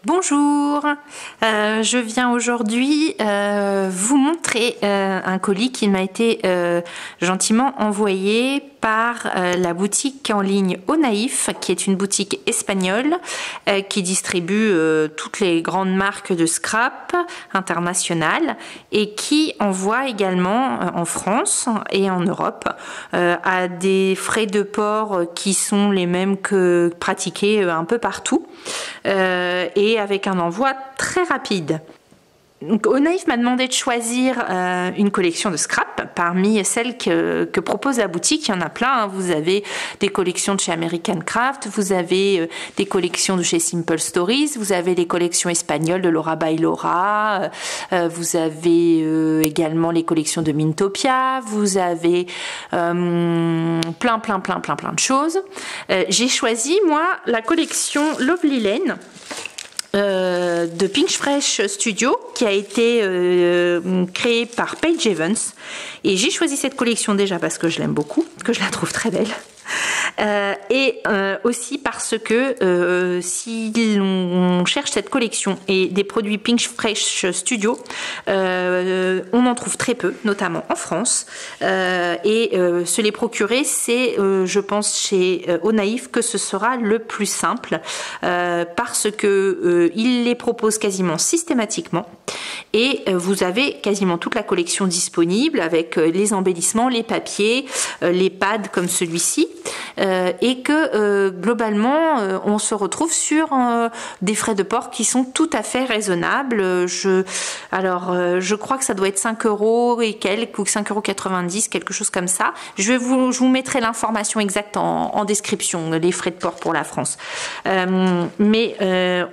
Bonjour, je viens aujourd'hui vous montrer un colis qui m'a été gentiment envoyé par la boutique en ligne Au Naïf, qui est une boutique espagnole qui distribue toutes les grandes marques de scrap internationales et qui envoie également en France et en Europe à des frais de port qui sont les mêmes que pratiqués un peu partout et avec un envoi très rapide. Donc, Au Naïf m'a demandé de choisir une collection de scrap parmi celles que propose la boutique. Il y en a plein, hein. Vous avez des collections de chez American Craft, vous avez des collections de chez Simple Stories, vous avez les collections espagnoles de Laura by Laura, vous avez également les collections de Mintopia, vous avez plein de choses. J'ai choisi, moi, la collection Lovely Lane de Pinch Fresh Studio qui a été créée par Paige Evans, et j'ai choisi cette collection déjà parce que je l'aime beaucoup, que je la trouve très belle. Et aussi parce que si on cherche cette collection et des produits Pinch Fresh Studio, on en trouve très peu, notamment en France, et se les procurer, c'est je pense chez Au Naïf que ce sera le plus simple, parce que il les propose quasiment systématiquement et vous avez quasiment toute la collection disponible avec les embellissements, les papiers, les pads comme celui-ci, et que globalement on se retrouve sur des frais de port qui sont tout à fait raisonnables. Je crois que ça doit être 5 € et quelques, ou 5,90 €, quelque chose comme ça. Je vous mettrai l'information exacte en description, les frais de port pour la France. Mais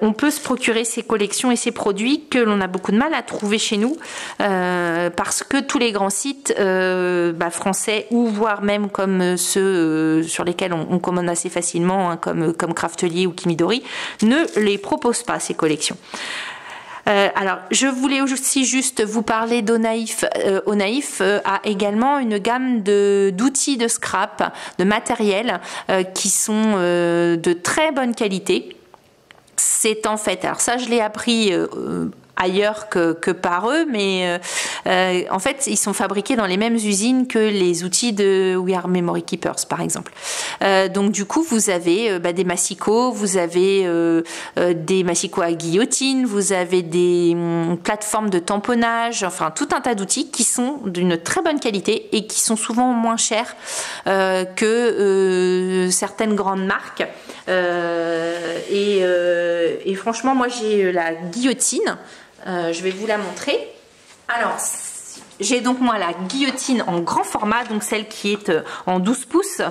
on peut se procurer ces collections et ces produits que l'on a beaucoup de mal à trouver chez nous, parce que tous les grands sites français, ou voire même comme ceux sur lesquels on commande assez facilement, hein, comme Craftelier ou Kimidori, ne les proposent pas, ces collections. Alors, je voulais aussi juste vous parler d'Au Naïf. Au Naïf a également une gamme d'outils de scrap, de matériel qui sont de très bonne qualité. C'est en fait, alors ça je l'ai appris ailleurs que par eux, mais en fait ils sont fabriqués dans les mêmes usines que les outils de We Are Memory Keepers par exemple. Donc du coup vous avez des massicots, vous avez des massicots à guillotine, vous avez des plateformes de tamponnage, enfin tout un tas d'outils qui sont d'une très bonne qualité et qui sont souvent moins chers que certaines grandes marques. Et franchement moi j'ai la guillotine. Je vais vous la montrer. Alors, j'ai donc moi la guillotine en grand format, donc celle qui est en 12 pouces,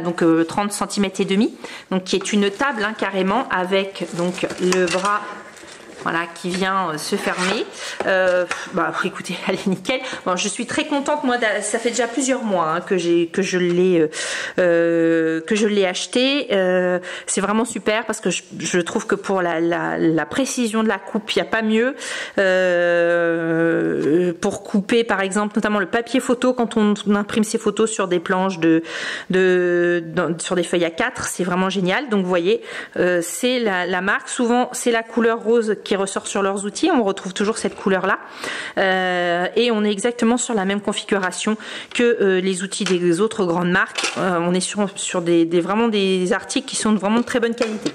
donc 30 cm et demi, donc qui est une table hein, carrément, avec donc le bras, voilà, qui vient se fermer. Écoutez, elle est nickel. Bon, je suis très contente, moi, ça fait déjà plusieurs mois hein, que je l'ai acheté. C'est vraiment super parce que je trouve que pour la précision de la coupe, il n'y a pas mieux. Pour couper, par exemple, notamment le papier photo, quand on imprime ses photos sur des planches sur des feuilles A4, c'est vraiment génial. Donc, vous voyez, c'est la marque. Souvent, c'est la couleur rose qui ressort sur leurs outils, on retrouve toujours cette couleur là, et on est exactement sur la même configuration que les outils des autres grandes marques. On est sur vraiment des articles qui sont de vraiment de très bonne qualité.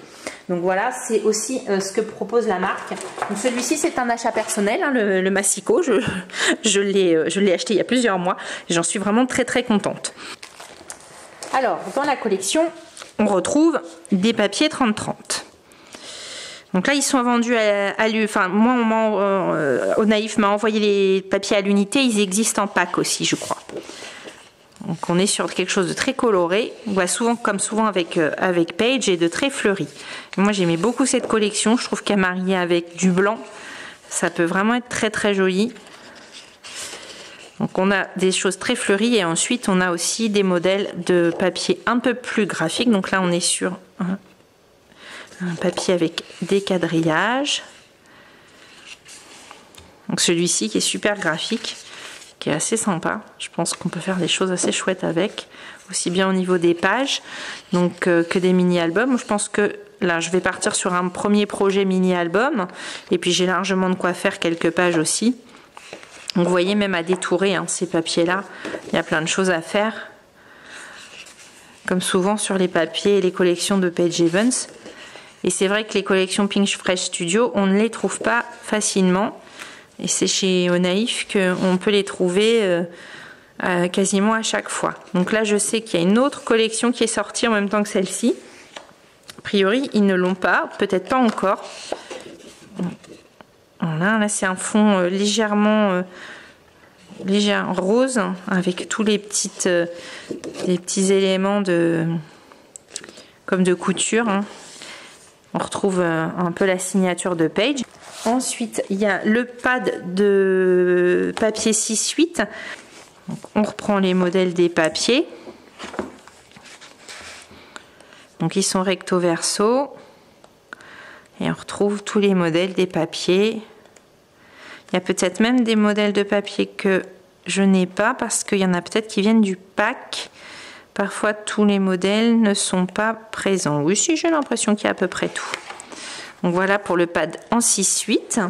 Donc voilà, c'est aussi ce que propose la marque. Donc celui-ci c'est un achat personnel, hein, le massicot, je l'ai acheté il y a plusieurs mois, j'en suis vraiment très très contente. Alors dans la collection on retrouve des papiers 30-30. Donc là, ils sont vendus Au Naïf m'a envoyé les papiers à l'unité. Ils existent en pack aussi, je crois. Donc on est sur quelque chose de très coloré. On voit comme souvent avec Paige, et de très fleuri. Et moi, j'aimais beaucoup cette collection. Je trouve qu'à marier avec du blanc, ça peut vraiment être très très joli. Donc on a des choses très fleuries, et ensuite on a aussi des modèles de papier un peu plus graphiques. Donc là, on est sur un papier avec des quadrillages. Donc celui-ci qui est super graphique. qui est assez sympa. Je pense qu'on peut faire des choses assez chouettes avec, aussi bien au niveau des pages donc que des mini-albums. Je pense que là, je vais partir sur un premier projet mini-album, et puis j'ai largement de quoi faire quelques pages aussi. Donc vous voyez, même à détourer hein, ces papiers-là, il y a plein de choses à faire. Comme souvent sur les papiers et les collections de Paige Evans. Et c'est vrai que les collections Pink Fresh Studio, on ne les trouve pas facilement. Et c'est chez Onaif qu'on peut les trouver quasiment à chaque fois. Donc là, je sais qu'il y a une autre collection qui est sortie en même temps que celle-ci. A priori, ils ne l'ont pas, peut-être pas encore. Voilà, là c'est un fond légèrement rose avec tous les petits éléments comme de couture. Hein. On retrouve un peu la signature de Paige. Ensuite, il y a le pad de papier 6-8. On reprend les modèles des papiers. Donc ils sont recto verso. Et on retrouve tous les modèles des papiers. Il y a peut-être même des modèles de papier que je n'ai pas parce qu'il y en a peut-être qui viennent du pack. Parfois tous les modèles ne sont pas présents. Oui, si, j'ai l'impression qu'il y a à peu près tout. Donc voilà pour le pad en 6-8.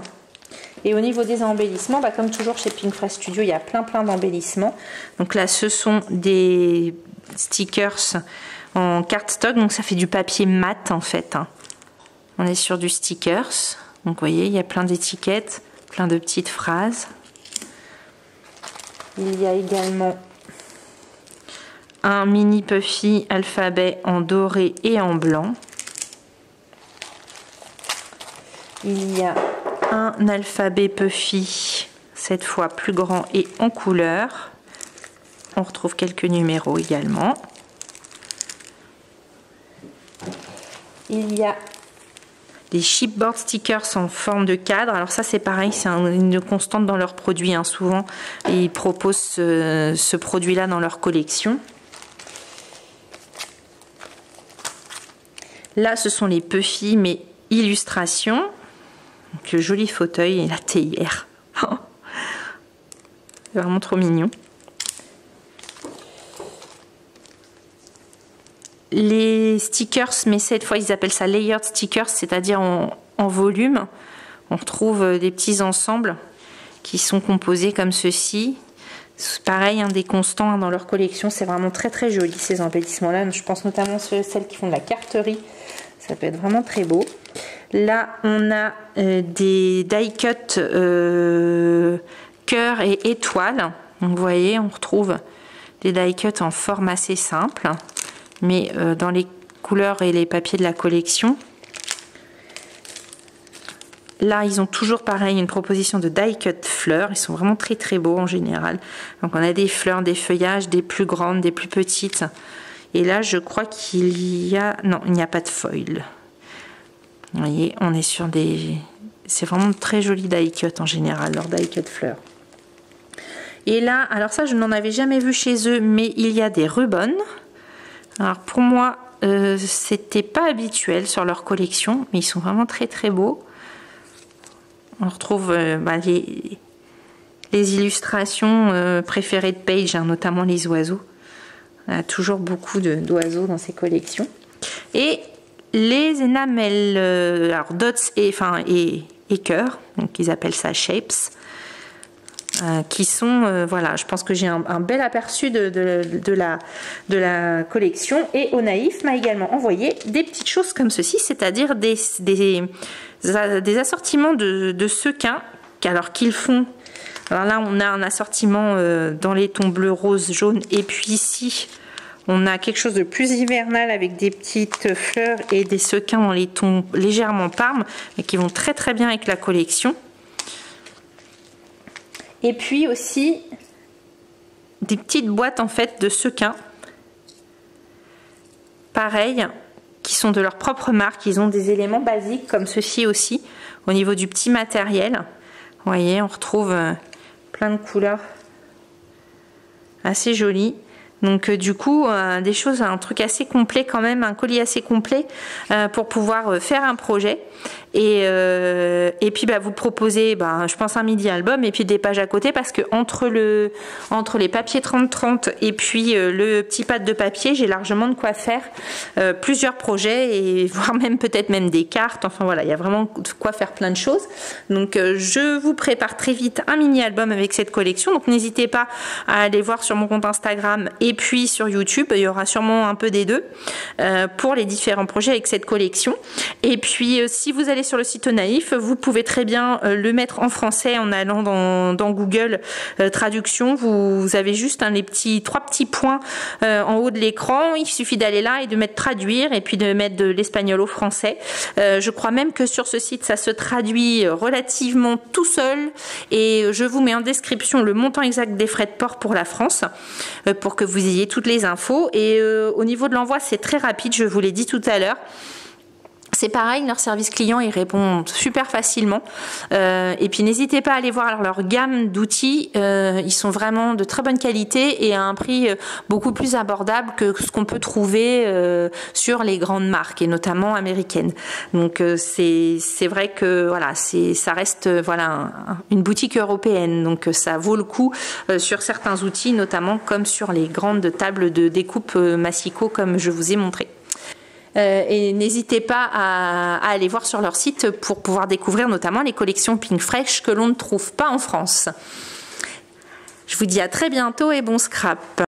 Et au niveau des embellissements, bah, comme toujours chez Pink Fresh Studio, il y a plein d'embellissements. Donc là, ce sont des stickers en cardstock. Donc ça fait du papier mat en fait. Hein. On est sur du stickers. Donc vous voyez, il y a plein d'étiquettes, plein de petites phrases. Il y a également un mini puffy alphabet en doré et en blanc. Il y a un alphabet puffy, cette fois plus grand et en couleur. On retrouve quelques numéros également. Il y a des chipboard stickers en forme de cadre. Alors ça c'est pareil, c'est une constante dans leurs produits. Hein. Souvent ils proposent ce produit-là dans leur collection. Là ce sont les puffy mais illustrations. Donc, le joli fauteuil et la théière. C'est vraiment trop mignon. Les stickers, mais cette fois ils appellent ça layered stickers, c'est-à-dire en volume. On retrouve des petits ensembles qui sont composés comme ceci. Pareil, des constants dans leur collection. C'est vraiment très joli ces embellissements-là. Je pense notamment à celles qui font de la carterie. Ça peut être vraiment très beau. Là, on a des die cut cœur et étoiles. Donc, vous voyez, on retrouve des die cut en forme assez simple, mais dans les couleurs et les papiers de la collection. Là, ils ont toujours pareil une proposition de die cut fleurs. Ils sont vraiment très beaux en général. Donc, on a des fleurs, des feuillages, des plus grandes, des plus petites. Et là, je crois qu'il y a... Non, il n'y a pas de foil. Vous voyez, on est sur des... C'est vraiment très joli die cut en général, leur die cut fleurs. Et là, alors ça, je n'en avais jamais vu chez eux, mais il y a des ribbons. Alors pour moi, c'était pas habituel sur leur collection, mais ils sont vraiment très beaux. On retrouve les illustrations préférées de Paige, hein, notamment les oiseaux. On a toujours beaucoup d'oiseaux dans ses collections. Et les énamels, alors dots et cœurs, donc ils appellent ça shapes, qui sont, voilà, je pense que j'ai un bel aperçu de la collection. Et Onaif m'a également envoyé des petites choses comme ceci, c'est-à-dire des assortiments de sequins, alors qu'ils font. Alors là, on a un assortiment dans les tons bleu, rose, jaune, et puis ici, on a quelque chose de plus hivernal avec des petites fleurs et des sequins dans les tons légèrement parme, mais qui vont très bien avec la collection. Et puis aussi des petites boîtes en fait de sequins, pareil, qui sont de leur propre marque. Ils ont des éléments basiques comme ceci aussi au niveau du petit matériel. Vous voyez, on retrouve plein de couleurs assez jolies. Donc du coup, des choses, un truc assez complet quand même, un colis assez complet pour pouvoir faire un projet. Et puis vous proposez, je pense, un midi album et puis des pages à côté, parce que entre les papiers 30-30 et puis le petit pad de papier, j'ai largement de quoi faire plusieurs projets, et voire même peut-être même des cartes. Enfin voilà, il y a vraiment de quoi faire plein de choses. Donc je vous prépare très vite un mini album avec cette collection. Donc n'hésitez pas à aller voir sur mon compte Instagram et puis sur YouTube. Il y aura sûrement un peu des deux pour les différents projets avec cette collection. Et puis si vous allez sur le site Naïf, vous pouvez très bien le mettre en français en allant dans Google Traduction. Vous avez juste les trois petits points en haut de l'écran. Il suffit d'aller là et de mettre traduire, et puis de mettre de l'espagnol au français. Je crois même que sur ce site, ça se traduit relativement tout seul, et je vous mets en description le montant exact des frais de port pour la France pour que vous ayez toutes les infos. Et au niveau de l'envoi, c'est très rapide, je vous l'ai dit tout à l'heure. C'est pareil, leur service client, ils répondent super facilement. Et puis n'hésitez pas à aller voir leur gamme d'outils. Ils sont vraiment de très bonne qualité et à un prix beaucoup plus abordable que ce qu'on peut trouver sur les grandes marques, et notamment américaines. Donc c'est vrai que voilà, ça reste une boutique européenne. Donc ça vaut le coup sur certains outils, notamment comme sur les grandes tables de découpe Massico, comme je vous ai montré. Et n'hésitez pas à aller voir sur leur site pour pouvoir découvrir notamment les collections Pink Fresh que l'on ne trouve pas en France. Je vous dis à très bientôt et bon scrap.